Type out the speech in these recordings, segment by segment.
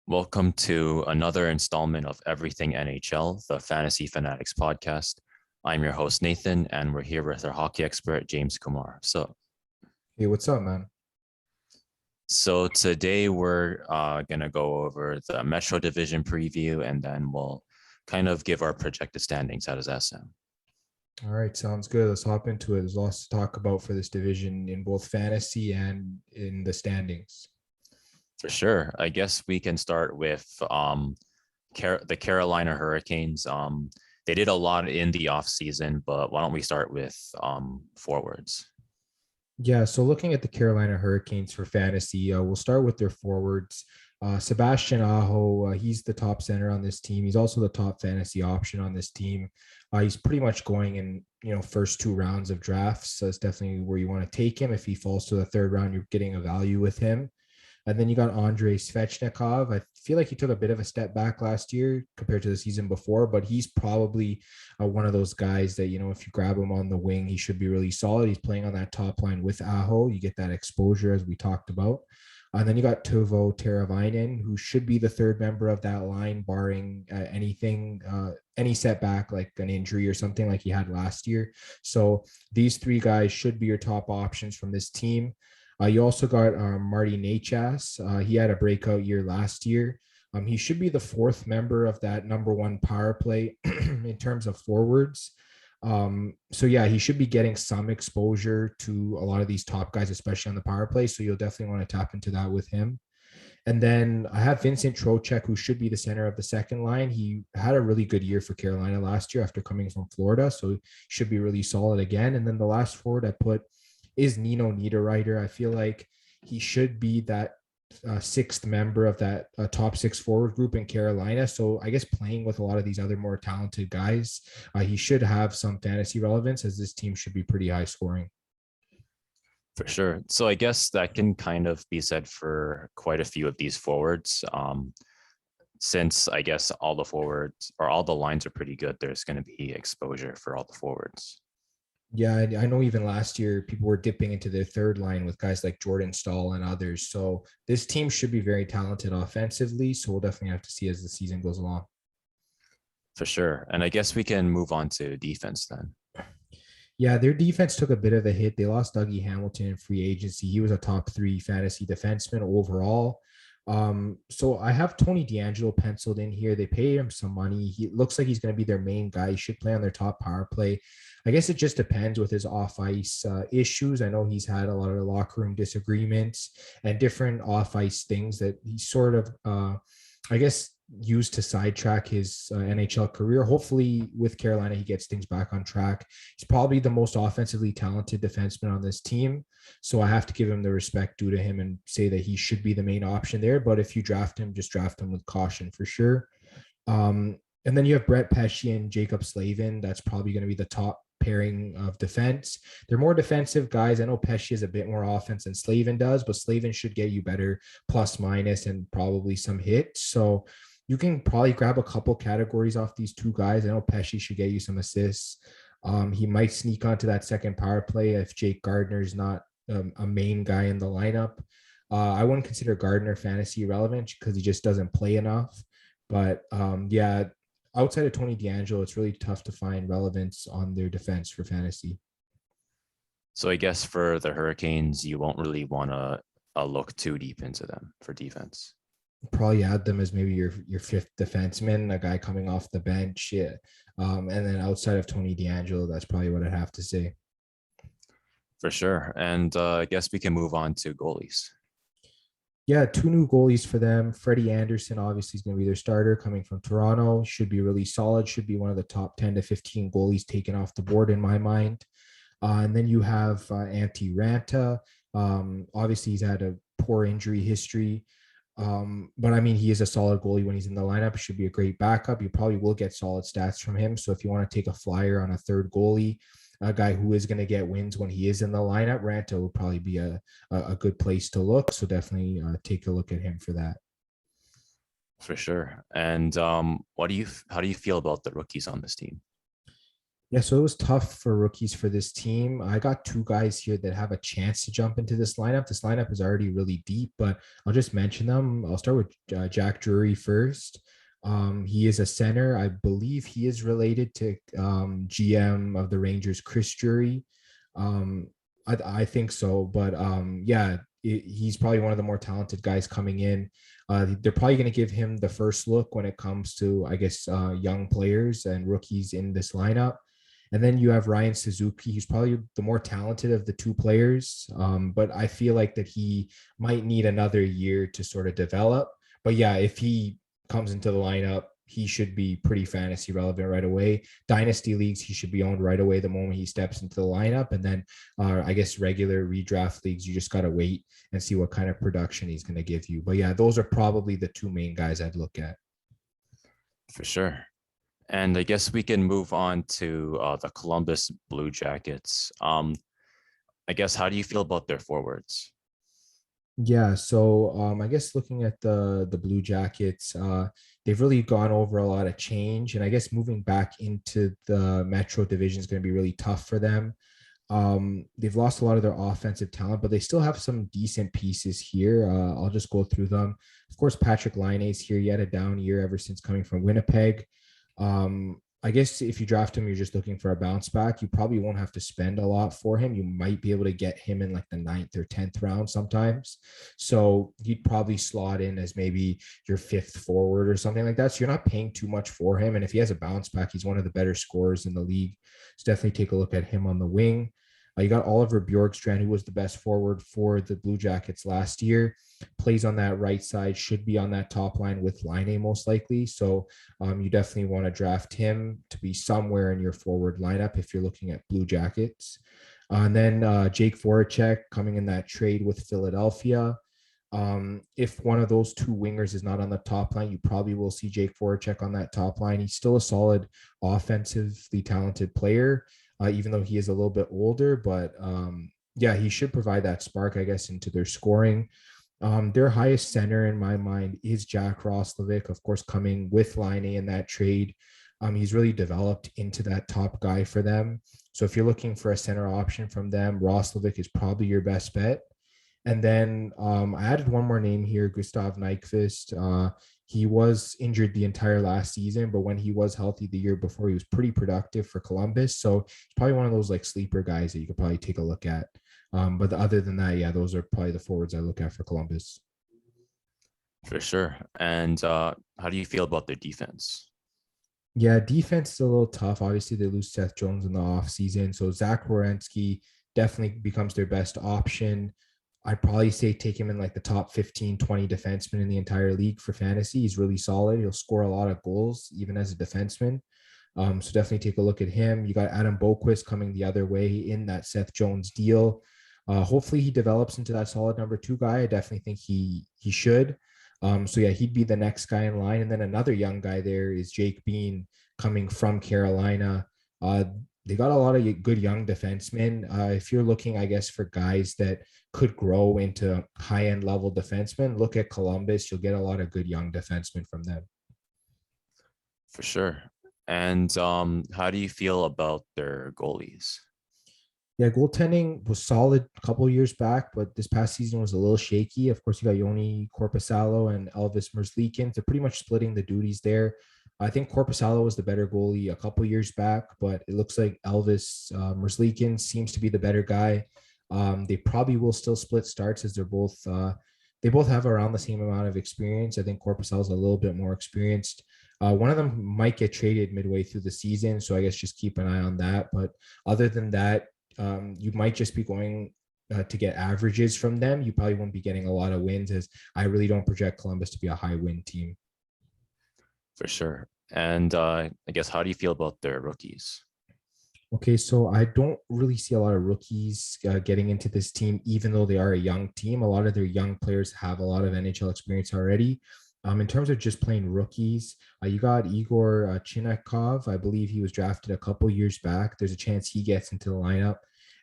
Welcome to another installment of Everything NHL, the Fantasy Fanatics Podcast. I'm your host, Nathan, and we're here with our hockey expert, James Kumar. Hey, what's up, man? So today we're going to go over the Metro Division preview, and then we'll kind of give our projected standings. How does that sound? All right, sounds good. Let's hop into it. There's lots to talk about for this division in both fantasy and in the standings. For sure. I guess we can start with the Carolina Hurricanes. They did a lot in the offseason, but why don't we start with forwards? Yeah, so looking at the Carolina Hurricanes for fantasy, we'll start with their forwards. Sebastian Aho, he's the top center on this team. He's also the top fantasy option on this team. He's pretty much going in, first two rounds of drafts. So it's definitely where you want to take him. If he falls to the third round, you're getting a value with him. And then you got Andrei Svechnikov. I feel like he took a bit of a step back last year compared to the season before, but he's probably one of those guys that, if you grab him on the wing, he should be really solid. He's playing on that top line with Aho. You get that exposure as we talked about. And then you got Teuvo Teravainen, who should be the third member of that line, barring any setback like an injury or something like he had last year. So these three guys should be your top options from this team. You also got Marty Necas. He had a breakout year last year. He should be the fourth member of that number one power play in terms of forwards. He should be getting some exposure to a lot of these top guys, especially on the power play. So you'll definitely want to tap into that with him. And then I have Vincent Trocheck, who should be the center of the second line. He had a really good year for Carolina last year after coming from Florida, so he should be really solid again. And then the last forward I put is Nino Niederreiter. I feel like he should be that sixth member of that top six forward group in Carolina. So I guess playing with a lot of these other more talented guys, he should have some fantasy relevance, as this team should be pretty high scoring. For sure. So I guess that can kind of be said for quite a few of these forwards. Since I guess all the forwards or all the lines are pretty good, there's going to be exposure for all the forwards. Yeah, I know even last year people were dipping into their third line with guys like Jordan Staal and others. So this team should be very talented offensively. So we'll definitely have to see as the season goes along. For sure. And I guess we can move on to defense then. Yeah, their defense took a bit of a hit. They lost Dougie Hamilton in free agency. He was a top 3 fantasy defenseman overall. So I have Tony DeAngelo penciled in here. They paid him some money. He looks like he's going to be their main guy. He should play on their top power play. I guess it just depends with his off ice issues. I know he's had a lot of locker room disagreements and different off ice things that he sort of, used to sidetrack his NHL career. Hopefully with Carolina, he gets things back on track. He's probably the most offensively talented defenseman on this team. So I have to give him the respect due to him and say that he should be the main option there. But if you draft him, just draft him with caution for sure. And then you have Brett Pesce and Jacob Slavin. That's probably going to be the top pairing of defense. They're more defensive guys. I know Pesce is a bit more offense than Slavin does, but Slavin should get you better plus minus and probably some hits. So you can probably grab a couple categories off these two guys. I know Pesce should get you some assists. He might sneak onto that second power play if Jake Gardner is not a main guy in the lineup. I wouldn't consider Gardner fantasy relevant because he just doesn't play enough. But outside of Tony DeAngelo, it's really tough to find relevance on their defense for fantasy. So I guess for the Hurricanes, you won't really want to look too deep into them for defense. Probably add them as maybe your fifth defenseman, a guy coming off the bench. Yeah. And then outside of Tony DeAngelo, that's probably what I'd have to say. For sure. And I guess we can move on to goalies. Yeah, 2 new goalies for them. Freddie Anderson, obviously, is going to be their starter coming from Toronto. Should be really solid. Should be one of the top 10 to 15 goalies taken off the board in my mind. And then you have Antti Ranta. Obviously, he's had a poor injury history. But I mean, he is a solid goalie when he's in the lineup. He should be a great backup. You probably will get solid stats from him. So if you want to take a flyer on a third goalie, a guy who is going to get wins when he is in the lineup, Ranta will probably be a good place to look. So definitely take a look at him for that. For sure. And how do you feel about the rookies on this team? Yeah, so it was tough for rookies for this team. I got two guys here that have a chance to jump into this lineup. This lineup is already really deep, but I'll just mention them. I'll start with Jack Drury first. He is a center. I believe he is related to GM of the Rangers, Chris Drury. Um, I think so, but yeah, he's probably one of the more talented guys coming in. They're probably going to give him the first look when it comes to, I guess, young players and rookies in this lineup. And then you have Ryan Suzuki. He's probably the more talented of the two players, but I feel like that he might need another year to sort of develop. But yeah, if he comes into the lineup, he should be pretty fantasy relevant right away. Dynasty leagues, he should be owned right away the moment he steps into the lineup. And then I guess regular redraft leagues, you just got to wait and see what kind of production he's going to give you. But yeah, those are probably the two main guys I'd look at. For sure. And I guess we can move on to the Columbus Blue Jackets. I guess, how do you feel about their forwards? Yeah, so I guess looking at the Blue Jackets, they've really gone over a lot of change, and I guess moving back into the Metro Division is going to be really tough for them. They've lost a lot of their offensive talent, but they still have some decent pieces here. I'll just go through them. Of course, Patrick Laine's here. He had a down year ever since coming from Winnipeg. I guess if you draft him, you're just looking for a bounce back. You probably won't have to spend a lot for him. You might be able to get him in like the 9th or 10th round sometimes. So he'd probably slot in as maybe your 5th forward or something like that. So you're not paying too much for him. And if he has a bounce back, he's one of the better scorers in the league. So definitely take a look at him on the wing. You got Oliver Bjorkstrand, who was the best forward for the Blue Jackets last year. Plays on that right side, should be on that top line with Laine most likely. So you definitely want to draft him to be somewhere in your forward lineup if you're looking at Blue Jackets. And then Jake Voracek coming in that trade with Philadelphia. If one of those two wingers is not on the top line, you probably will see Jake Voracek on that top line. He's still a solid offensively talented player, even though he is a little bit older. But yeah, he should provide that spark, I guess, into their scoring. Their highest center in my mind is Jack Roslovic, of course, coming with Laine in that trade. He's really developed into that top guy for them. So if you're looking for a center option from them, Roslovic is probably your best bet. And then I added one more name here, Gustav Nyquist. He was injured the entire last season, but when he was healthy the year before, he was pretty productive for Columbus. So he's probably one of those like sleeper guys that you could probably take a look at. But other than that, yeah, those are probably the forwards I look at for Columbus. For sure. And how do you feel about their defense? Yeah, defense is a little tough. Obviously, they lose Seth Jones in the offseason. So Zach Werenski definitely becomes their best option. I'd probably say take him in like the top 15, 20 defensemen in the entire league for fantasy. He's really solid. He'll score a lot of goals, even as a defenseman. So definitely take a look at him. You got Adam Boquist coming the other way in that Seth Jones deal. Hopefully he develops into that solid number two guy. I definitely think he should. So yeah, he'd be the next guy in line. And then another young guy there is Jake Bean coming from Carolina. They got a lot of good young defensemen. If you're looking, I guess, for guys that could grow into high-end level defensemen, look at Columbus. You'll get a lot of good young defensemen from them. For sure. And how do you feel about their goalies? Yeah, goaltending was solid a couple of years back, but this past season was a little shaky. Of course, you got Yoni Korpisalo and Elvis Merzlikins. They're pretty much splitting the duties there. I think Korpisalo was the better goalie a couple of years back, but it looks like Elvis Merzlikins seems to be the better guy. They probably will still split starts as they both have around the same amount of experience. I think Korpisalo is a little bit more experienced. One of them might get traded midway through the season, so I guess just keep an eye on that. But other than that, you might just be going to get averages from them. You probably won't be getting a lot of wins, as I really don't project Columbus to be a high win team. For sure. And I guess, how do you feel about their rookies? Okay, so I don't really see a lot of rookies getting into this team, even though they are a young team. A lot of their young players have a lot of NHL experience already. In terms of just playing rookies, you got Igor Chinakov. I believe he was drafted a couple years back. There's a chance he gets into the lineup.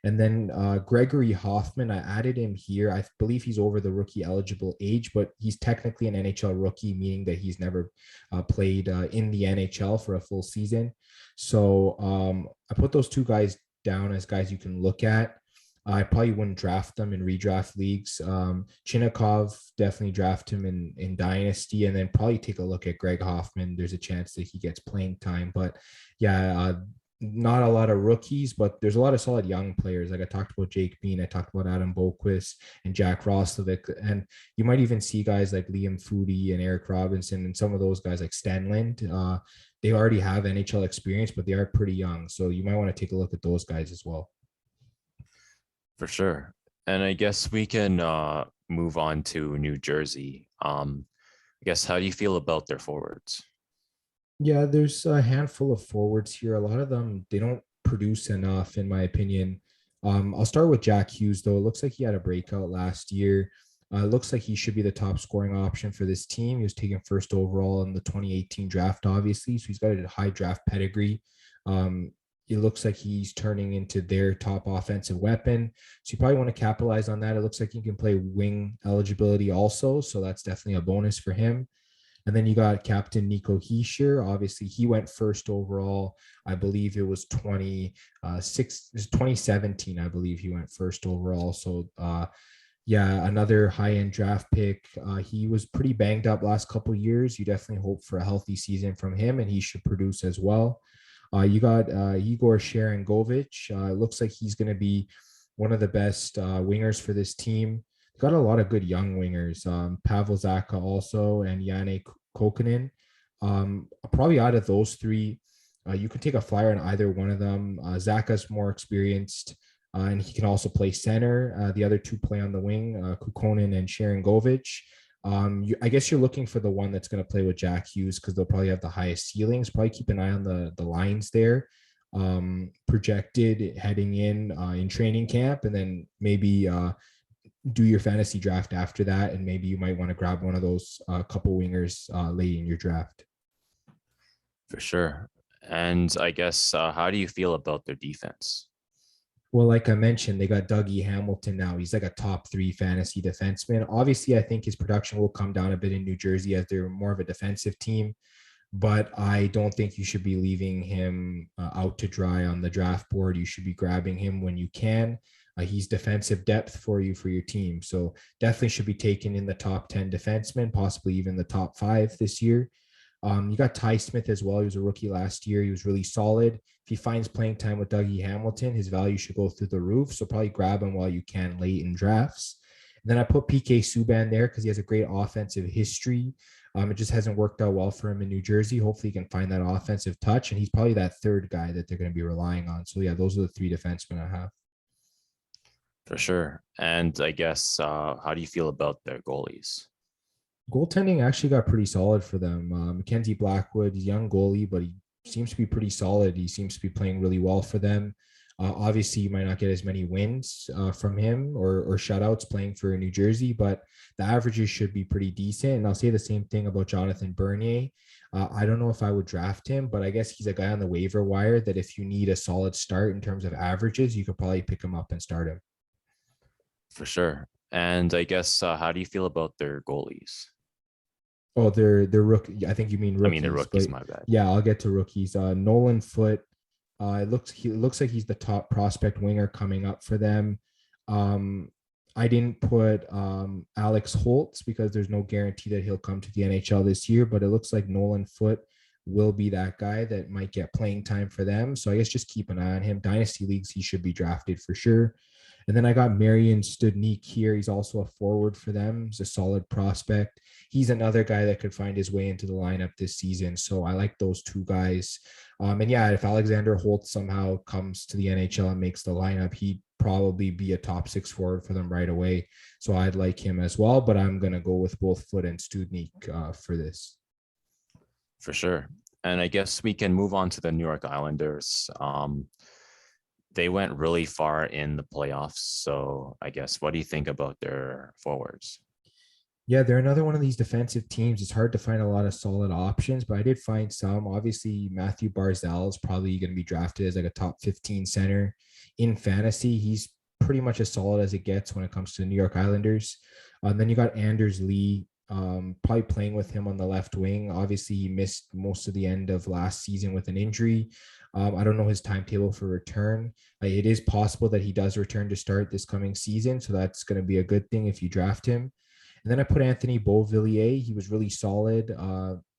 And then Gregory Hoffman, I added him here. I believe he's over the rookie eligible age, but he's technically an NHL rookie, meaning that he's never played in the NHL for a full season. So I put those two guys down as guys you can look at. I probably wouldn't draft them in redraft leagues. Chinnikov, definitely draft him in Dynasty, and then probably take a look at Greg Hoffman. There's a chance that he gets playing time. But yeah, not a lot of rookies, but there's a lot of solid young players. Like I talked about Jake Bean, I talked about Adam Boquist and Jack Roslovic, and you might even see guys like Liam Foudy and Eric Robinson and some of those guys like Stenland. They already have NHL experience, but they are pretty young. So you might want to take a look at those guys as well. For sure. And I guess we can move on to New Jersey. I guess, how do you feel about their forwards? Yeah, there's a handful of forwards here. A lot of them, they don't produce enough, in my opinion. I'll start with Jack Hughes, though. It looks like he had a breakout last year. It looks like he should be the top scoring option for this team. He was taken first overall in the 2018 draft, obviously. So he's got a high draft pedigree. It looks like he's turning into their top offensive weapon. So you probably want to capitalize on that. It looks like he can play wing eligibility also. So that's definitely a bonus for him. And then you got Captain Nico Hischier. Obviously, he went first overall. I believe it was 2017. I believe he went first overall. So, yeah, another high-end draft pick. He was pretty banged up last couple of years. You definitely hope for a healthy season from him, and he should produce as well. You got Igor Sharangovich. It looks like he's going to be one of the best wingers for this team. Got a lot of good young wingers. Pavel Zacha also and Janne Kokkonen. Probably out of those three, you could take a flyer on either one of them. Zacha's more experienced, and he can also play center. The other two play on the wing, Kokkonen and Sharangovich. I guess you're looking for the one that's going to play with Jack Hughes because they'll probably have the highest ceilings. Probably keep an eye on the lines there. Projected heading in training camp, and then maybe do your fantasy draft after that, and maybe you might want to grab one of those couple wingers late in your draft. For sure. And I guess, how do you feel about their defense? Well, like I mentioned, they got Dougie Hamilton now. He's like a top 3 fantasy defenseman. Obviously, I think his production will come down a bit in New Jersey as they're more of a defensive team, but I don't think you should be leaving him out to dry on the draft board. You should be grabbing him when you can. He's defensive depth for you for your team. So definitely should be taken in the top 10 defensemen, possibly even the top 5 this year. You got Ty Smith as well. He was a rookie last year. He was really solid. If he finds playing time with Dougie Hamilton, his value should go through the roof. So probably grab him while you can late in drafts. And then I put PK Subban there because he has a great offensive history. It just hasn't worked out well for him in New Jersey. Hopefully he can find that offensive touch. And he's probably that third guy that they're going to be relying on. So yeah, those are the 3 defensemen I have. For sure. And I guess, how do you feel about their goalies? Goaltending actually got pretty solid for them. Mackenzie Blackwood, he's a young goalie, but he seems to be pretty solid. He seems to be playing really well for them. Obviously, you might not get as many wins from him or shutouts playing for New Jersey, but the averages should be pretty decent. And I'll say the same thing about Jonathan Bernier. I don't know if I would draft him, but I guess he's a guy on the waiver wire that if you need a solid start in terms of averages, you could probably pick him up and start him. For sure. And I guess, how do you feel about their goalies? Oh, they're rookie. I think you mean rookies. I mean, the rookies, my bad. Yeah, I'll get to rookies. Nolan Foote. It looks like he's the top prospect winger coming up for them. I didn't put Alex Holtz because there's no guarantee that he'll come to the NHL this year, but it looks like Nolan Foote will be that guy that might get playing time for them. So I guess just keep an eye on him. Dynasty leagues, he should be drafted for sure. And then I got Marian Studnik here. He's also a forward for them. He's a solid prospect. He's another guy that could find his way into the lineup this season. So I like those 2 guys. And yeah, if Alexander Holtz somehow comes to the NHL and makes the lineup, he'd probably be a top 6 forward for them right away. So I'd like him as well, but I'm going to go with both Foote and Studnik for this. For sure. And I guess we can move on to the New York Islanders. They went really far in the playoffs. So I guess, what do you think about their forwards? Yeah, they're another one of these defensive teams. It's hard to find a lot of solid options, but I did find some. Obviously, Matthew Barzal is probably going to be drafted as like a top 15 center in fantasy. He's pretty much as solid as it gets when it comes to the New York Islanders. And then you got Anders Lee, probably playing with him on the left wing. Obviously, he missed most of the end of last season with an injury. I don't know his timetable for return. It is possible that he does return to start this coming season, so that's going to be a good thing if you draft him. And then I put Anthony Beauvillier. He was really solid,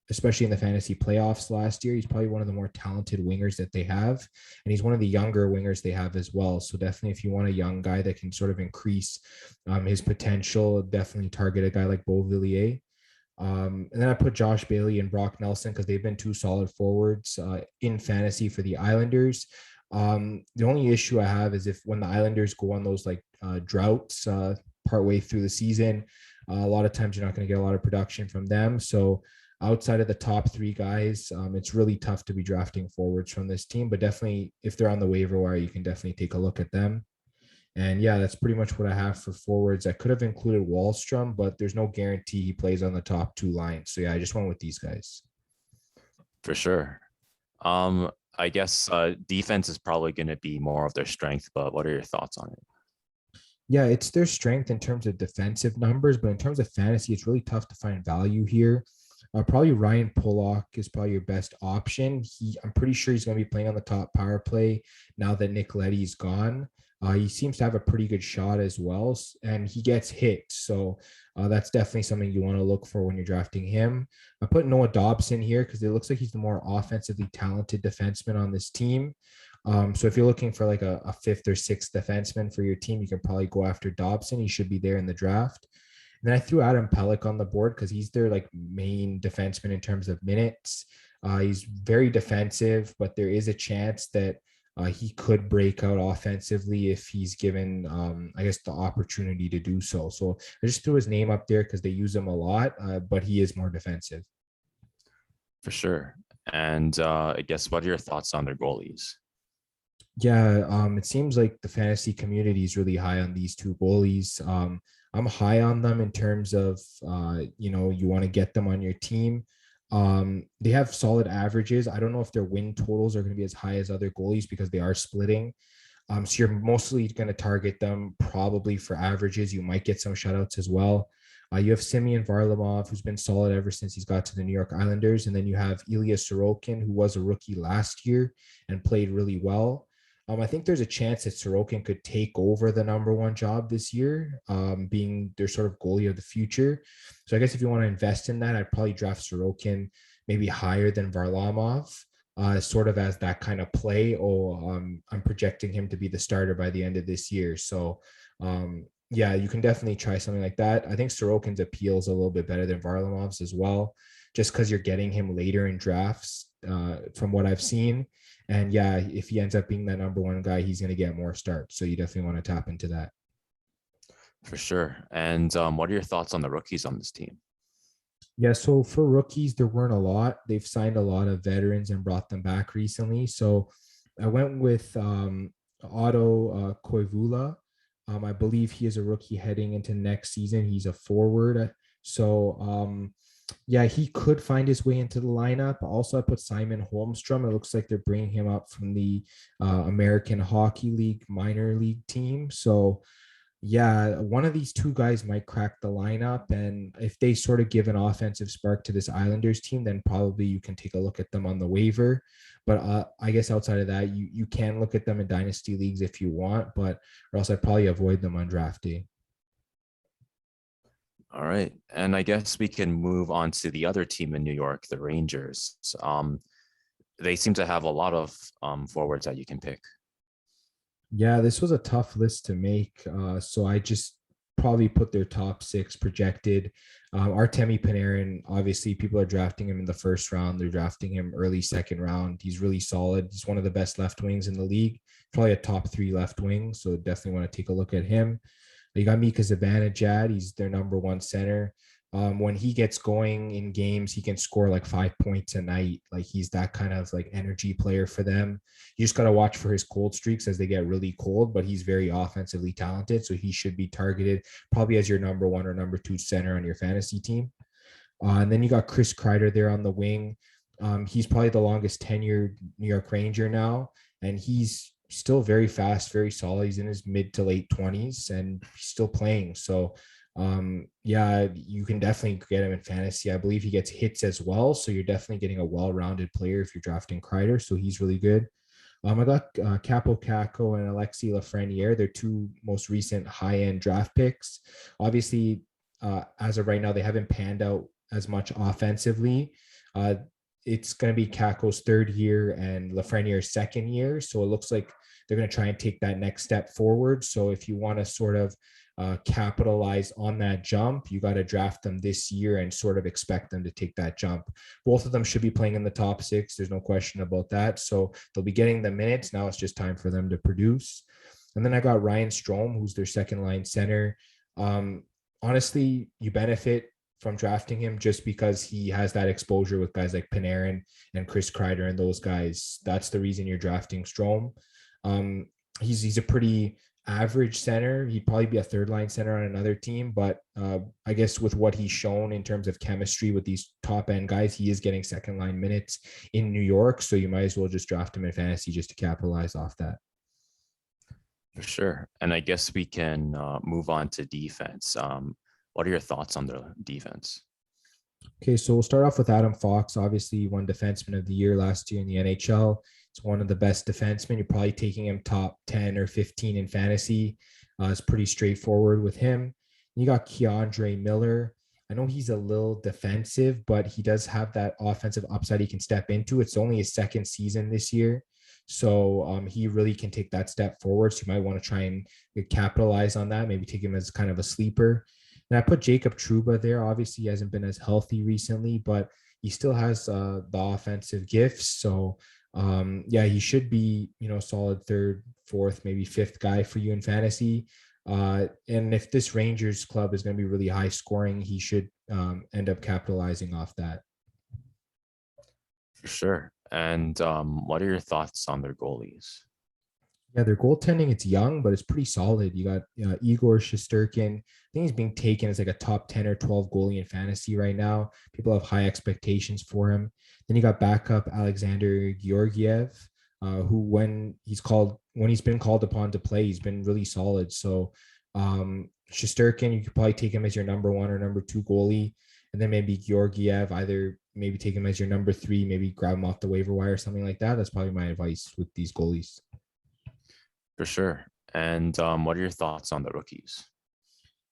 especially in the fantasy playoffs last year. He's probably one of the more talented wingers that they have. And he's one of the younger wingers they have as well. So definitely if you want a young guy that can sort of increase his potential, definitely target a guy like Beauvillier. And then I put Josh Bailey and Brock Nelson because they've been two solid forwards in fantasy for the Islanders. The only issue I have is if when the Islanders go on those like droughts partway through the season, a lot of times you're not going to get a lot of production from them. So outside of the top three guys, it's really tough to be drafting forwards from this team. But definitely, if they're on the waiver wire, you can definitely take a look at them. And yeah, that's pretty much what I have for forwards. I could have included Wallstrom, but there's no guarantee he plays on the top two lines. So yeah, I just went with these guys. For sure. I guess defense is probably going to be more of their strength, but what are your thoughts on it? Yeah, it's their strength in terms of defensive numbers, but in terms of fantasy, it's really tough to find value here. Probably Ryan Pollock is probably your best option. I'm pretty sure he's going to be playing on the top power play now that Nick Leddy's gone. He seems to have a pretty good shot as well, and he gets hit. So that's definitely something you want to look for when you're drafting him. I put Noah Dobson here because it looks like he's the more offensively talented defenseman on this team. So if you're looking for like a fifth or sixth defenseman for your team, you can probably go after Dobson. He should be there in the draft. And then I threw Adam Pelech on the board because he's their like main defenseman in terms of minutes. He's very defensive, but there is a chance that he could break out offensively if he's given, I guess, the opportunity to do so. So I just threw his name up there because they use him a lot, but he is more defensive. For sure. And I guess what are your thoughts on their goalies? Yeah, it seems like the fantasy community is really high on these two goalies. I'm high on them in terms of, you want to get them on your team. They have solid averages. I don't know if their win totals are going to be as high as other goalies because they are splitting. So you're mostly going to target them probably for averages. You might get some shutouts as well. You have Simeon Varlamov, who's been solid ever since he's got to the New York Islanders. And then you have Ilya Sorokin, who was a rookie last year and played really well. I think there's a chance that Sorokin could take over the number one job this year, being their sort of goalie of the future. So I guess if you want to invest in that, I'd probably draft Sorokin maybe higher than Varlamov, sort of as that kind of play. I'm projecting him to be the starter by the end of this year. So yeah, you can definitely try something like that. I think Sorokin's appeal is a little bit better than Varlamov's as well, just because you're getting him later in drafts from what I've seen. And yeah, if he ends up being that number one guy, he's going to get more starts. So you definitely want to tap into that. For sure. And what are your thoughts on the rookies on this team? Yeah, so for rookies, there weren't a lot. They've signed a lot of veterans and brought them back recently. So I went with Otto Koivula. I believe he is a rookie heading into next season. He's a forward. So yeah, he could find his way into the lineup. Also, I put Simon Holmstrom. It looks like they're bringing him up from the American Hockey League minor league team. So yeah, one of these two guys might crack the lineup. And if they sort of give an offensive spark to this Islanders team, then probably you can take a look at them on the waiver. But I guess outside of that, you can look at them in dynasty leagues if you want, but or else I'd probably avoid them on draft day. All right. And I guess we can move on to the other team in New York, the Rangers. They seem to have a lot of forwards that you can pick. Yeah, this was a tough list to make. So I just probably put their top six projected. Artemi Panarin, obviously, people are drafting him in the first round. They're drafting him early second round. He's really solid. He's one of the best left wings in the league, probably a top three left wing. So definitely want to take a look at him. You got Mika Zibanejad. He's their number one center. When he gets going in games, he can score like 5 points a night. Like he's that kind of like energy player for them. You just got to watch for his cold streaks as they get really cold, but he's very offensively talented. So he should be targeted probably as your number one or number two center on your fantasy team. And then you got Chris Kreider there on the wing. He's probably the longest tenured New York Ranger now, and he's still very fast, very solid. He's in his mid to late 20s and still playing. So, yeah, you can definitely get him in fantasy. I believe he gets hits as well. So you're definitely getting a well-rounded player if you're drafting Kreider. So he's really good. I got Capo Caco and Alexi Lafreniere. They're two most recent high-end draft picks. Obviously, as of right now, they haven't panned out as much offensively. It's going to be Caco's third year and Lafreniere's second year. So it looks like they're going to try and take that next step forward. So if you want to sort of capitalize on that jump, you got to draft them this year and sort of expect them to take that jump. Both of them should be playing in the top six. There's no question about that. So they'll be getting the minutes. Now it's just time for them to produce. And then I got Ryan Strome, who's their second line center. Honestly, you benefit from drafting him just because he has that exposure with guys like Panarin and Chris Kreider and those guys. That's the reason you're drafting Strome. He's a pretty average center. He'd probably be a third line center on another team, but I guess with what he's shown in terms of chemistry with these top end guys, he is getting second line minutes in New York. So you might as well just draft him in fantasy just to capitalize off that. For sure. And I guess we can move on to defense. What are your thoughts on the defense? Okay, so we'll start off with Adam Fox. Obviously, he won Defenseman of the Year last year in the NHL. It's one of the best defensemen. You're probably taking him top 10 or 15 in fantasy. It's pretty straightforward with him. You got Keandre Miller. I know he's a little defensive, but he does have that offensive upside he can step into. It's only his second season this year. So he really can take that step forward. So you might want to try and capitalize on that. Maybe take him as kind of a sleeper. And I put Jacob Trouba there. Obviously, he hasn't been as healthy recently, but he still has the offensive gifts. So, yeah, he should be, solid third, fourth, maybe fifth guy for you in fantasy. And if this Rangers club is going to be really high scoring, he should end up capitalizing off that. For sure. And what are your thoughts on their goalies? Yeah, their goaltending, it's young, but it's pretty solid. You got Igor Shesterkin. I think he's being taken as like a top 10 or 12 goalie in fantasy right now. People have high expectations for him. Then you got backup Alexander Georgiev, who when he's been called upon to play, he's been really solid. So Shesterkin, you could probably take him as your number one or number two goalie. And then maybe Georgiev, either maybe take him as your number three, maybe grab him off the waiver wire or something like that. That's probably my advice with these goalies. For sure. And what are your thoughts on the rookies?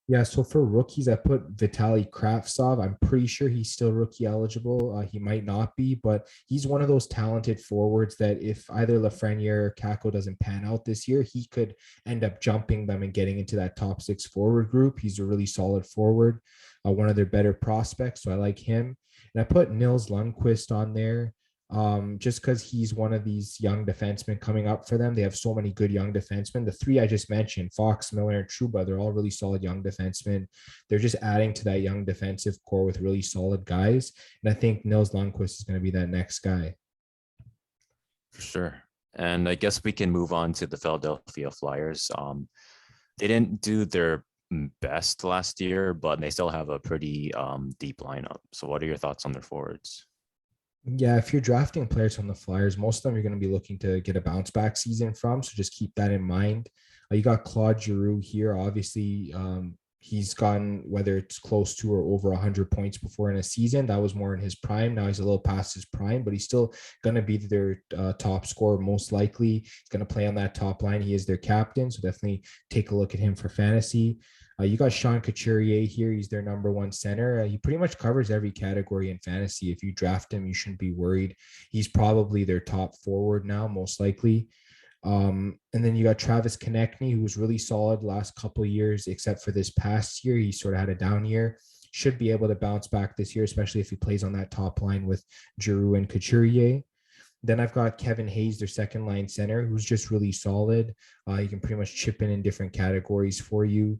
Yeah, so for rookies, I put Vitaly Kravtsov. I'm pretty sure he's still rookie eligible. He might not be, but he's one of those talented forwards that if either Lafreniere or Kako doesn't pan out this year, he could end up jumping them and getting into that top six forward group. He's a really solid forward, one of their better prospects, so I like him. And I put Nils Lundqvist on there. Just because he's one of these young defensemen coming up for them. They have so many good young defensemen. The three I just mentioned, Fox, Miller, and Trouba, they're all really solid young defensemen. They're just adding to that young defensive core with really solid guys. And I think Nils Lundqvist is going to be that next guy. For sure. And I guess we can move on to the Philadelphia Flyers. They didn't do their best last year, but they still have a pretty deep lineup. So what are your thoughts on their forwards? Yeah, if you're drafting players from the Flyers, most of them you're going to be looking to get a bounce back season from. So just keep that in mind. You got Claude Giroux here. Obviously, he's gotten, whether it's close to or over 100 points before in a season. That was more in his prime. Now he's a little past his prime, but he's still going to be their top scorer most likely. He's going to play on that top line. He is their captain. So definitely take a look at him for fantasy. You got Sean Couturier here. He's their number one center. He pretty much covers every category in fantasy. If you draft him, you shouldn't be worried. He's probably their top forward now, most likely. And then you got Travis Konechny, who was really solid the last couple of years, except for this past year. He sort of had a down year. Should be able to bounce back this year, especially if he plays on that top line with Giroux and Couturier. Then I've got Kevin Hayes, their second line center, who's just really solid. He can pretty much chip in different categories for you.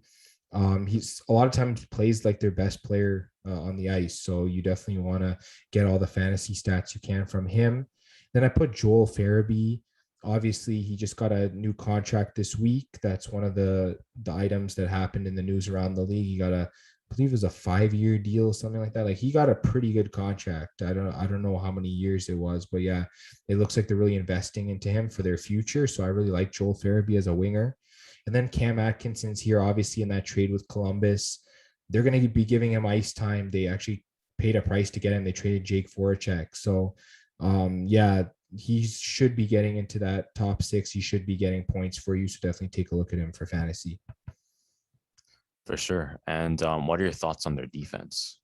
He's a lot of times plays like their best player on the ice. So you definitely want to get all the fantasy stats you can from him. Then I put Joel Farabee. Obviously, he just got a new contract this week. That's one of the items that happened in the news around the league. He got I believe it was a 5-year deal, something like that. Like he got a pretty good contract. I don't know how many years it was, but yeah, it looks like they're really investing into him for their future. So I really like Joel Farabee as a winger. And then Cam Atkinson's here, obviously in that trade with Columbus. They're going to be giving him ice time. They actually paid a price to get him. They traded Jake Voracek. So yeah, he should be getting into that top 6. He should be getting points for you. So definitely take a look at him for fantasy. For sure. And what are your thoughts on their defense?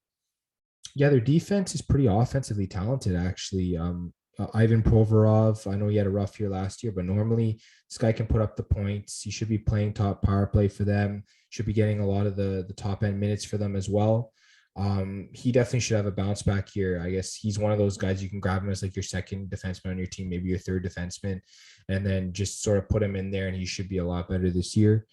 Yeah, their defense is pretty offensively talented, actually. Ivan Provorov, I know he had a rough year last year, but normally this guy can put up the points. He should be playing top power play for them, should be getting a lot of the top end minutes for them as well. He definitely should have a bounce back year. I guess he's one of those guys you can grab him as like your second defenseman on your team, maybe your third defenseman, and then just sort of put him in there and he should be a lot better this year.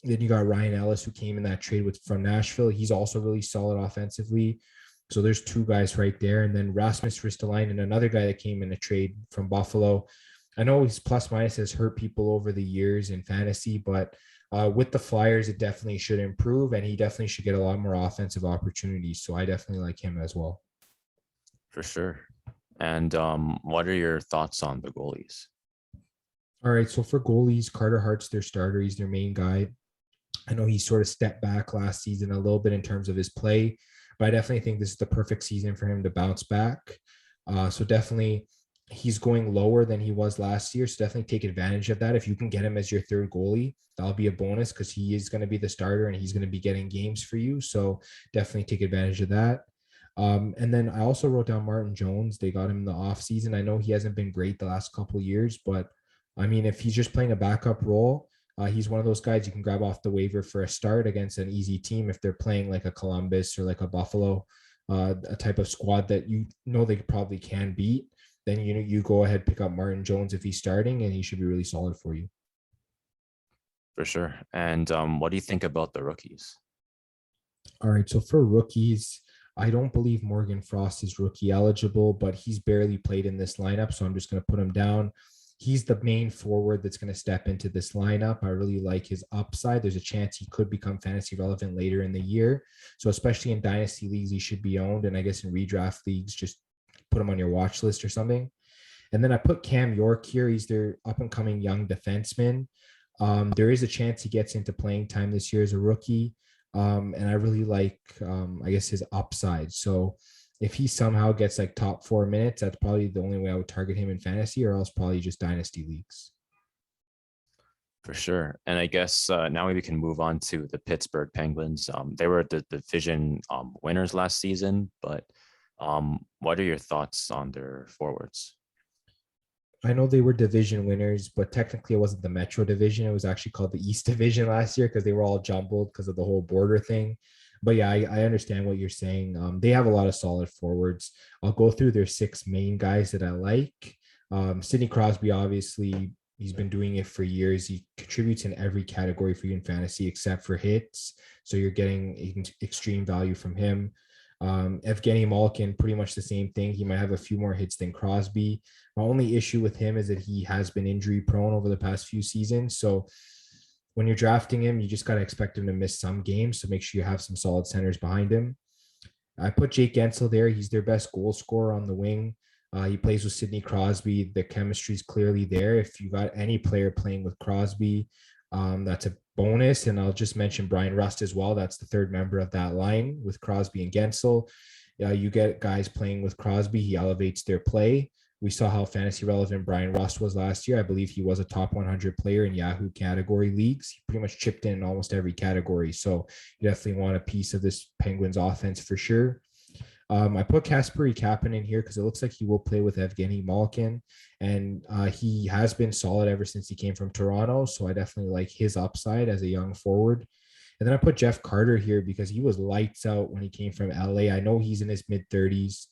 Then you got Ryan Ellis, who came in that trade from Nashville. He's also really solid offensively. So there's 2 guys right there. And then Rasmus Ristolainen, another guy that came in a trade from Buffalo. I know his plus minus has hurt people over the years in fantasy, but with the Flyers, it definitely should improve, and he definitely should get a lot more offensive opportunities. So I definitely like him as well. For sure. And what are your thoughts on the goalies? All right. So for goalies, Carter Hart's their starter. He's their main guy. I know he sort of stepped back last season a little bit in terms of his play, but I definitely think this is the perfect season for him to bounce back. So definitely he's going lower than he was last year. So definitely take advantage of that. If you can get him as your third goalie, that'll be a bonus because he is going to be the starter and he's going to be getting games for you. So definitely take advantage of that. And then I also wrote down Martin Jones. They got him in the off season. I know he hasn't been great the last couple of years, but I mean, if he's just playing a backup role, he's one of those guys you can grab off the waiver for a start against an easy team if they're playing like a Columbus or like a Buffalo, a type of squad that you know they probably can beat. Then you go ahead, pick up Martin Jones if he's starting, and he should be really solid for you. For sure. And what do you think about the rookies? All right, so for rookies, I don't believe Morgan Frost is rookie eligible, but he's barely played in this lineup, so I'm just going to put him down. He's the main forward that's going to step into this lineup. I really like his upside. There's a chance he could become fantasy relevant later in the year. So especially in dynasty leagues, he should be owned. And I guess in redraft leagues, just put him on your watch list or something. And then I put Cam York here. He's their up and coming young defenseman. There is a chance he gets into playing time this year as a rookie. And I really like, I guess, his upside. So if he somehow gets like top 4 minutes, that's probably the only way I would target him in fantasy, or else probably just dynasty leagues. For sure. And I guess now we can move on to the Pittsburgh Penguins. They were the division winners last season, but what are your thoughts on their forwards? I know they were division winners, but technically it wasn't the Metro division. It was actually called the East Division last year because they were all jumbled because of the whole border thing. But yeah, I understand what you're saying. They have a lot of solid forwards. I'll go through their 6 main guys that I like. Sidney Crosby, obviously, he's been doing it for years. He contributes in every category for you in fantasy except for hits. So you're getting extreme value from him. Evgeny Malkin, pretty much the same thing. He might have a few more hits than Crosby. My only issue with him is that he has been injury prone over the past few seasons. So when you're drafting him, you just got to expect him to miss some games. So make sure you have some solid centers behind him. I put Jake Gensel there. He's their best goal scorer on the wing. He plays with Sidney Crosby. The chemistry is clearly there. If you got any player playing with Crosby, that's a bonus. And I'll just mention Brian Rust as well. That's the third member of that line with Crosby and Gensel. You get guys playing with Crosby. He elevates their play. We saw how fantasy relevant Brian Rust was last year. I believe he was a top 100 player in Yahoo category leagues. He pretty much chipped in almost every category. So you definitely want a piece of this Penguins offense for sure. I put Kasperi Kapanen in here because it looks like he will play with Evgeny Malkin, and he has been solid ever since he came from Toronto. So I definitely like his upside as a young forward. And then I put Jeff Carter here because he was lights out when he came from LA. I know he's in his mid 30s,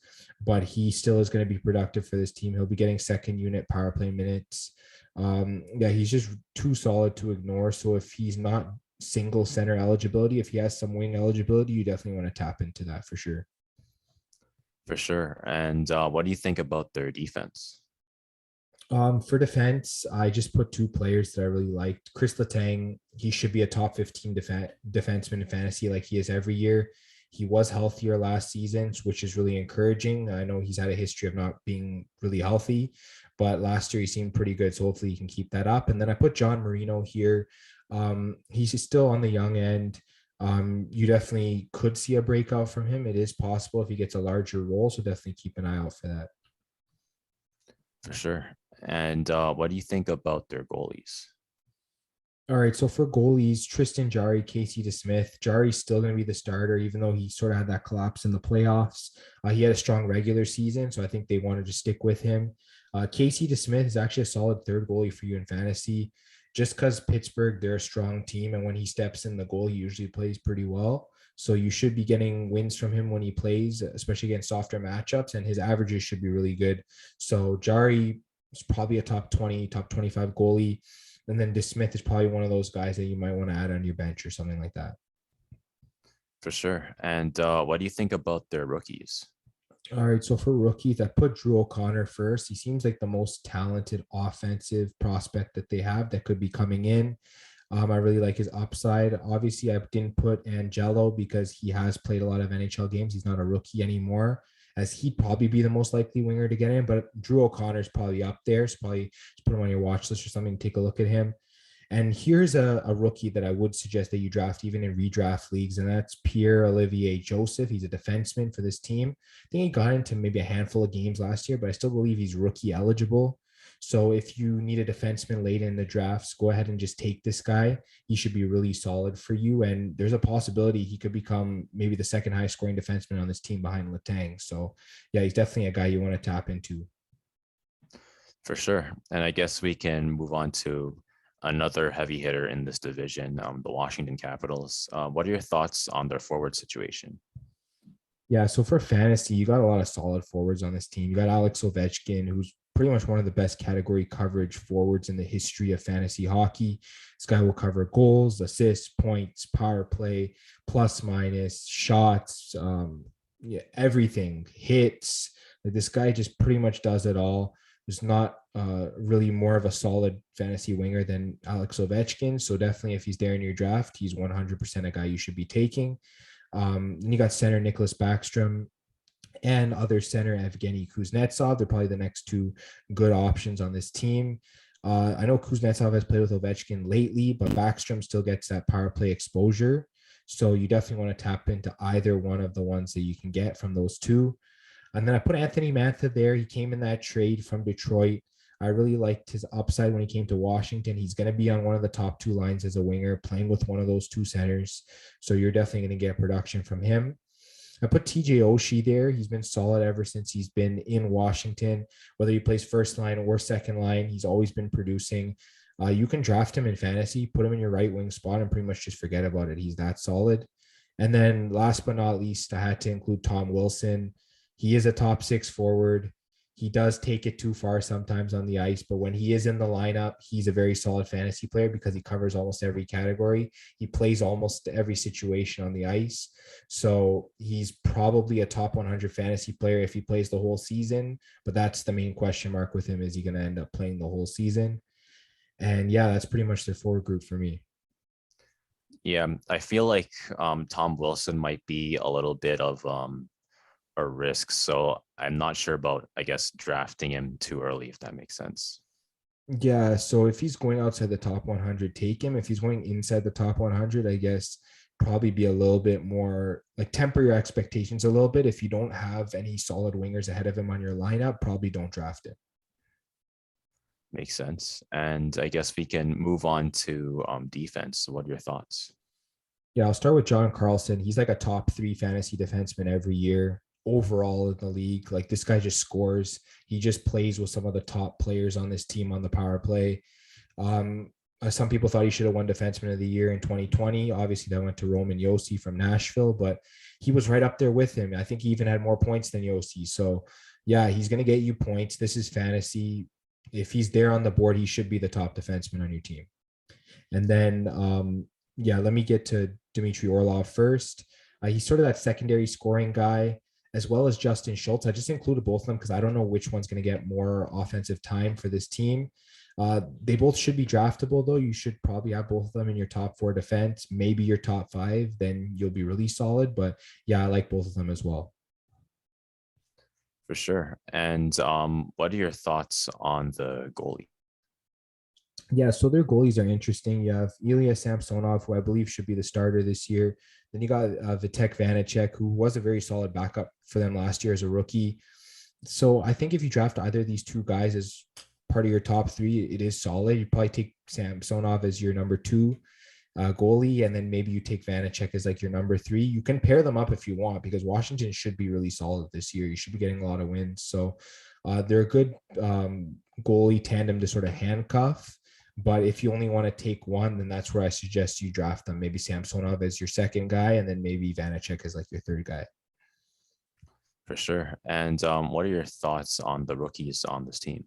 but he still is going to be productive for this team. He'll be getting second unit power play minutes. Yeah, he's just too solid to ignore. So if he's not single center eligibility. If he has some wing eligibility, you definitely want to tap into that for sure. For sure. And what do you think about their defense? For defense, I just put two players that I really liked. Chris Letang, he should be a top 15 defenseman in fantasy like he is every year. He was healthier last season, which is really encouraging. I know he's had a history of not being really healthy, but last year he seemed pretty good. So hopefully he can keep that up. And then I put John Marino here. He's still on the young end. You definitely could see a breakout from him. It is possible if he gets a larger role. So definitely keep an eye out for that. For sure. And what do you think about their goalies? All right, so for goalies, Tristan Jarry, Casey DeSmith. Jarry's still going to be the starter, even though he sort of had that collapse in the playoffs. He had a strong regular season, so I think they wanted to stick with him. Casey DeSmith is actually a solid third goalie for you in fantasy, just because Pittsburgh, they're a strong team, and when he steps in the goal, he usually plays pretty well. So you should be getting wins from him when he plays, especially against softer matchups, and his averages should be really good. So Jarry is probably a top 20, top 25 goalie. And then DeSmith is probably one of those guys that you might want to add on your bench or something like that. For sure. And what do you think about their rookies? All right, so for rookies, I put Drew O'Connor first. He seems like the most talented offensive prospect that they have that could be coming in. I really like his upside. Obviously, I didn't put Angelo because he has played a lot of NHL games. He's not a rookie anymore, as he'd probably be the most likely winger to get in. But Drew O'Connor's probably up there. So probably just put him on your watch list or something. Take a look at him. And here's a rookie that I would suggest that you draft even in redraft leagues, and that's Pierre-Olivier Joseph. He's a defenseman for this team. I think he got into maybe a handful of games last year, but I still believe he's rookie eligible. So if you need a defenseman late in the drafts, go ahead and just take this guy. He should be really solid for you. And there's a possibility he could become maybe the second highest scoring defenseman on this team behind Letang. So yeah, he's definitely a guy you want to tap into. For sure. And I guess we can move on to another heavy hitter in this division, the Washington Capitals. What are your thoughts on their forward situation? Yeah, so for fantasy, you got a lot of solid forwards on this team. You got Alex Ovechkin, who's pretty much one of the best category coverage forwards in the history of fantasy hockey. This guy will cover goals, assists, points, power play, plus minus, shots, everything, hits. Like this guy just pretty much does it all. There's not really more of a solid fantasy winger than Alex Ovechkin. So definitely if he's there in your draft, he's 100% a guy you should be taking. Then you got center Nicholas Backstrom and other center Evgeny Kuznetsov. They're probably the next two good options on this team. I know Kuznetsov has played with Ovechkin lately, but Backstrom still gets that power play exposure. So you definitely want to tap into either one of the ones that you can get from those two. And then I put Anthony Mantha there. He came in that trade from Detroit. I really liked his upside when he came to Washington. He's going to be on one of the top two lines as a winger, playing with one of those two centers. So you're definitely going to get production from him. I put TJ Oshie there. He's been solid ever since he's been in Washington, whether he plays first line or second line. He's always been producing. You can draft him in fantasy, put him in your right wing spot, and pretty much just forget about it. He's that solid. And then last but not least, I had to include Tom Wilson. He is a top six forward. He does take it too far sometimes on the ice, but when he is in the lineup, he's a very solid fantasy player because he covers almost every category. He plays almost every situation on the ice. So he's probably a top 100 fantasy player if he plays the whole season, but that's the main question mark with him. Is he going to end up playing the whole season? And yeah, that's pretty much their forward group for me. Yeah, I feel like Tom Wilson might be a little bit of a risk. So I'm not sure about, I guess, drafting him too early, if that makes sense. Yeah, so if he's going outside the top 100, take him. If he's going inside the top 100, I guess probably be a little bit more like temper your expectations a little bit. If you don't have any solid wingers ahead of him on your lineup, probably don't draft him. Makes sense. And I guess we can move on to defense. So what are your thoughts? Yeah, I'll start with John Carlson. He's like a top 3 fantasy defenseman every year overall in the league. Like this guy just scores. He just plays with some of the top players on this team on the power play. Some people thought he should have won defenseman of the year in 2020. Obviously that went to Roman Josi from Nashville, but he was right up there with him. I think he even had more points than Josi. So yeah, he's going to get you points. This is fantasy. If he's there on the board, he should be the top defenseman on your team. And then Yeah, let me get to Dmitry Orlov first. He's sort of that secondary scoring guy, as well as Justin Schultz. I just included both of them because I don't know which one's going to get more offensive time for this team. They both should be draftable, though. You should probably have both of them in your top four defense, maybe your top five. Then you'll be really solid. But yeah, I like both of them as well. For sure. And what are your thoughts on the goalie? Yeah, so their goalies are interesting. You have Ilya Samsonov, who I believe should be the starter this year. Then you got Vitek Vanacek, who was a very solid backup for them last year as a rookie. So I think if you draft either of these two guys as part of your top three, it is solid. You probably take Samsonov as your number two goalie, and then maybe you take Vanacek as like your number three. You can pair them up if you want because Washington should be really solid this year. You should be getting a lot of wins. So they're a good goalie tandem to sort of handcuff. But if you only want to take one, then that's where I suggest you draft them. Maybe Samsonov as your second guy, and then maybe Vanacek as like your third guy. For sure. And what are your thoughts on the rookies on this team?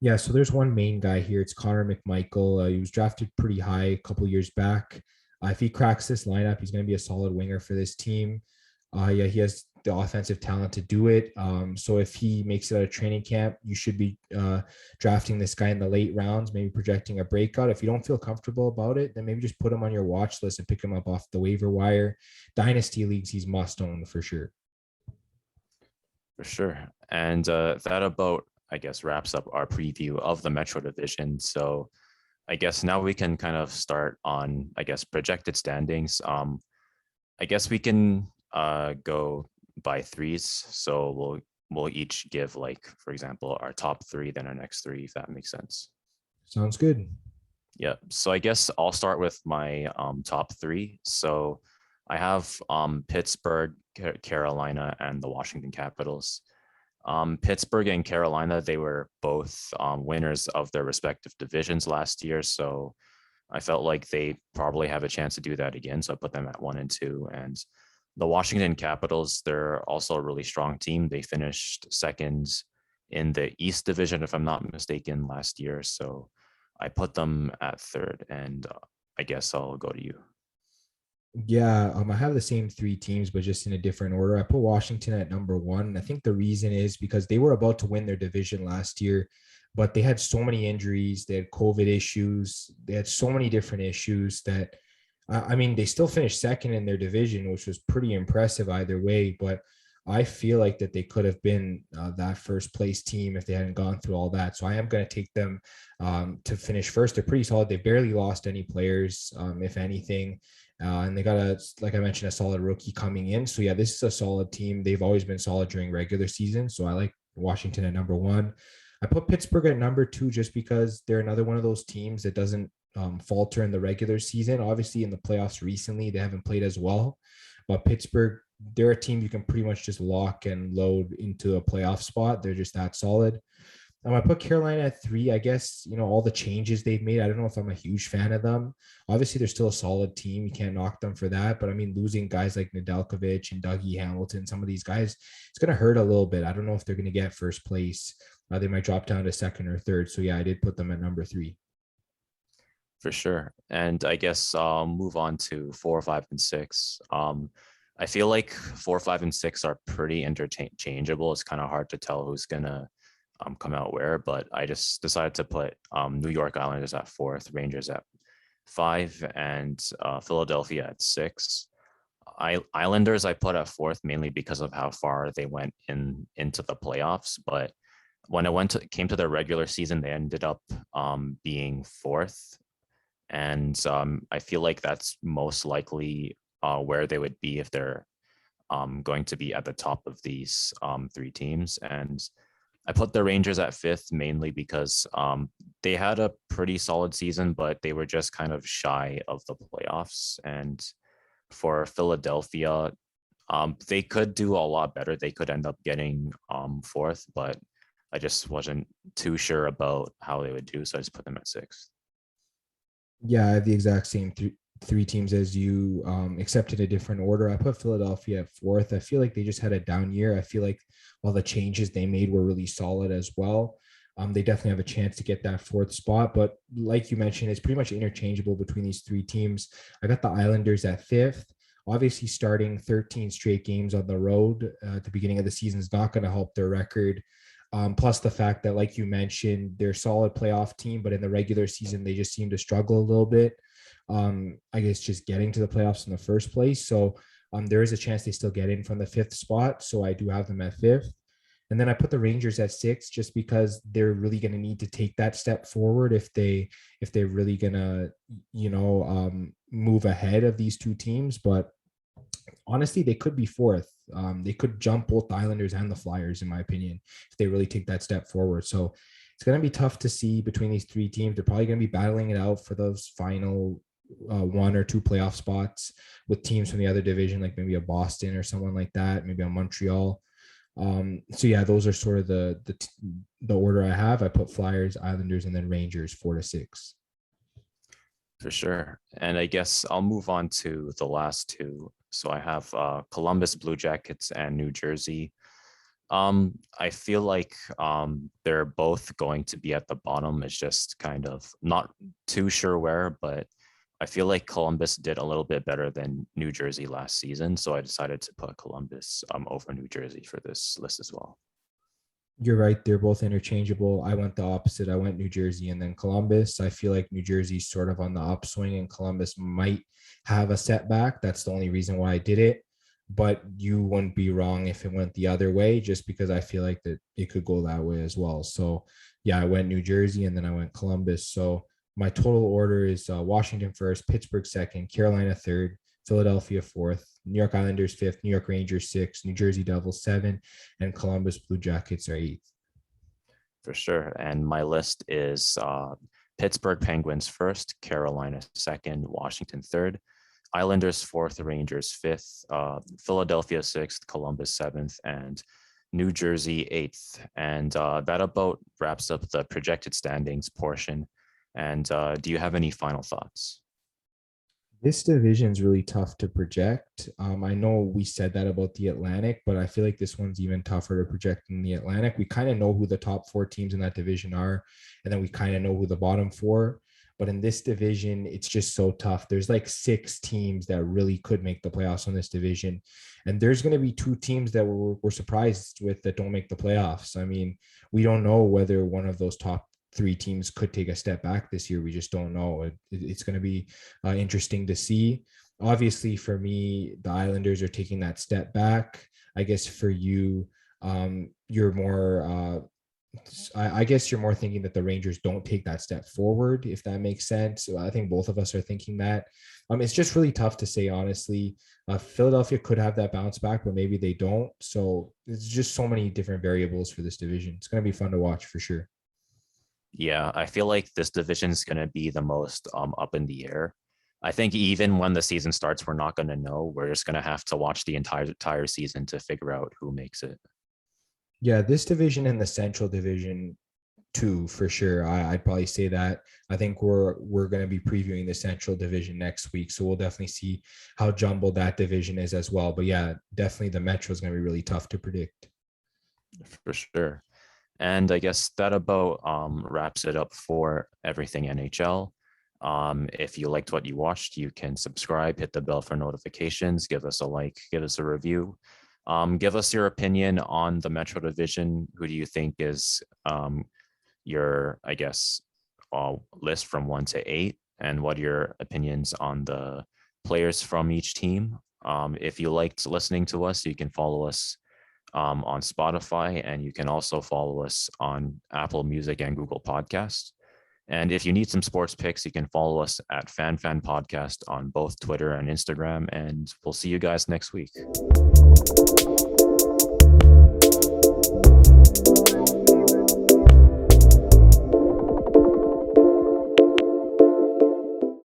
Yeah, so there's one main guy here. It's Connor McMichael. He was drafted pretty high a couple years back. If he cracks this lineup, he's going to be a solid winger for this team. Yeah, he has the offensive talent to do it. So if he makes it out of training camp, you should be drafting this guy in the late rounds, maybe projecting a breakout. If you don't feel comfortable about it, then maybe just put him on your watch list and pick him up off the waiver wire. Dynasty leagues, he's must own for sure. For sure. And that about, I guess, wraps up our preview of the Metro Division. So I guess now we can kind of start on, I guess, projected standings. I guess we can go by threes. So we'll each give, like, for example, our top three, then our next three, if that makes sense. Sounds good. Yeah. So I guess I'll start with my top three. So I have Pittsburgh, Carolina, and the Washington Capitals. Pittsburgh and Carolina, they were both winners of their respective divisions last year. So I felt like they probably have a chance to do that again. So I put them at 1 and 2. And the Washington Capitals, they're also a really strong team. They finished second in the East Division, if I'm not mistaken, last year. So I put them at third. And I guess I'll go to you. Yeah, I have the same three teams, but just in a different order. I put Washington at number one. And I think the reason is because they were about to win their division last year, but they had so many injuries. They had COVID issues. They had so many different issues that, I mean, they still finished second in their division, which was pretty impressive either way. But I feel like that they could have been that first place team if they hadn't gone through all that. So I am going to take them to finish first. They're pretty solid. They barely lost any players, if anything. And they got like I mentioned, a solid rookie coming in. So yeah, this is a solid team. They've always been solid during regular season. So I like Washington at number one. I put Pittsburgh at number two just because they're another one of those teams that doesn't falter in the regular season. Obviously, in the playoffs recently, they haven't played as well. But Pittsburgh, they're a team you can pretty much just lock and load into a playoff spot. They're just that solid. I put Carolina at three. I guess, all the changes they've made. I don't know if I'm a huge fan of them. Obviously, they're still a solid team. You can't knock them for that. But I mean, losing guys like Nedeljkovic and Dougie Hamilton, some of these guys, it's going to hurt a little bit. I don't know if they're going to get first place. They might drop down to second or third. So yeah, I did put them at number three. For sure. And I guess I'll move on to 4, 5, and 6. I feel like 4, 5, and 6 are pretty interchangeable. It's kind of hard to tell who's going to come out where, but I just decided to put New York Islanders at 4th, Rangers at 5, and Philadelphia at 6. Islanders I put at 4th mainly because of how far they went into the playoffs, but when it came to their regular season, they ended up being 4th, and I feel like that's most likely where they would be if they're going to be at the top of these three teams. And I put the Rangers at 5th mainly because they had a pretty solid season, but they were just kind of shy of the playoffs. And for Philadelphia, they could do a lot better. They could end up getting 4th, but I just wasn't too sure about how they would do. So I just put them at 6th. Yeah, I have the exact same three teams as you, except in a different order. I put Philadelphia at 4th. I feel like they just had a down year. I feel like all the changes they made were really solid as well. They definitely have a chance to get that fourth spot. But like you mentioned, it's pretty much interchangeable between these three teams. I got the Islanders at fifth. Obviously, starting 13 straight games on the road at the beginning of the season is not going to help their record. Plus the fact that, like you mentioned, they're a solid playoff team, but in the regular season, they just seem to struggle a little bit. I guess just getting to the playoffs in the first place. So there is a chance they still get in from the fifth spot. So I do have them at fifth. And then I put the Rangers at six just because they're really going to need to take that step forward if they're really going to, move ahead of these two teams. But honestly, they could be fourth. They could jump both the Islanders and the Flyers, in my opinion, if they really take that step forward. So it's going to be tough to see between these three teams. They're probably going to be battling it out for those final one or two playoff spots with teams from the other division, like maybe a Boston or someone like that, maybe a Montreal. So yeah, those are sort of the order I have. I put Flyers, Islanders, and then Rangers 4 to 6. For sure. And I guess I'll move on to the last two. So I have Columbus Blue Jackets and New Jersey. I feel like they're both going to be at the bottom. It's just kind of not too sure where, but I feel like Columbus did a little bit better than New Jersey last season. So I decided to put Columbus over New Jersey for this list as well. You're right. They're both interchangeable. I went the opposite. I went New Jersey and then Columbus. I feel like New Jersey's sort of on the upswing and Columbus might have a setback. That's the only reason why I did it. But you wouldn't be wrong if it went the other way, just because I feel like that it could go that way as well. So yeah, I went New Jersey and then I went Columbus. So my total order is Washington first, Pittsburgh second, Carolina third, Philadelphia fourth, New York Islanders fifth, New York Rangers sixth, New Jersey Devils seven, and Columbus Blue Jackets are eighth. For sure. And my list is Pittsburgh Penguins first, Carolina second, Washington third, Islanders fourth, Rangers fifth, Philadelphia sixth, Columbus seventh, and New Jersey eighth. And that about wraps up the projected standings portion. And do you have any final thoughts? This division is really tough to project. I know we said that about the Atlantic, but I feel like this one's even tougher to project than the Atlantic. We kind of know who the top four teams in that division are, and then we kind of know who the bottom four. But in this division, it's just so tough. There's like six teams that really could make the playoffs on this division. And there's going to be two teams that we're surprised with that don't make the playoffs. I mean, we don't know whether one of those top three teams could take a step back this year. We just don't know. It's going to be interesting to see. Obviously, for me, the Islanders are taking that step back. I guess for you, you're more I guess you're more thinking that the Rangers don't take that step forward, if that makes sense. So I think both of us are thinking that. It's just really tough to say, honestly. Philadelphia could have that bounce back, but maybe they don't. So it's just so many different variables for this division. It's going to be fun to watch for sure. Yeah, I feel like this division is going to be the most up in the air. I think even when the season starts, we're not going to know. We're just going to have to watch the entire season to figure out who makes it. Yeah, this division and the Central Division too, for sure. I'd probably say that. I think we're going to be previewing the Central Division next week, so we'll definitely see how jumbled that division is as well. But yeah, definitely the Metro is going to be really tough to predict. For sure. And I guess that about wraps it up for everything NHL. If you liked what you watched, you can subscribe, hit the bell for notifications, give us a like, give us a review. Give us your opinion on the Metro Division. Who do you think is your, I guess, list from 1 to 8? And what are your opinions on the players from each team? If you liked listening to us, you can follow us on Spotify, and you can also follow us on Apple Music and Google Podcasts. And if you need some sports picks, you can follow us at Fan Podcast on both Twitter and Instagram. And we'll see you guys next week.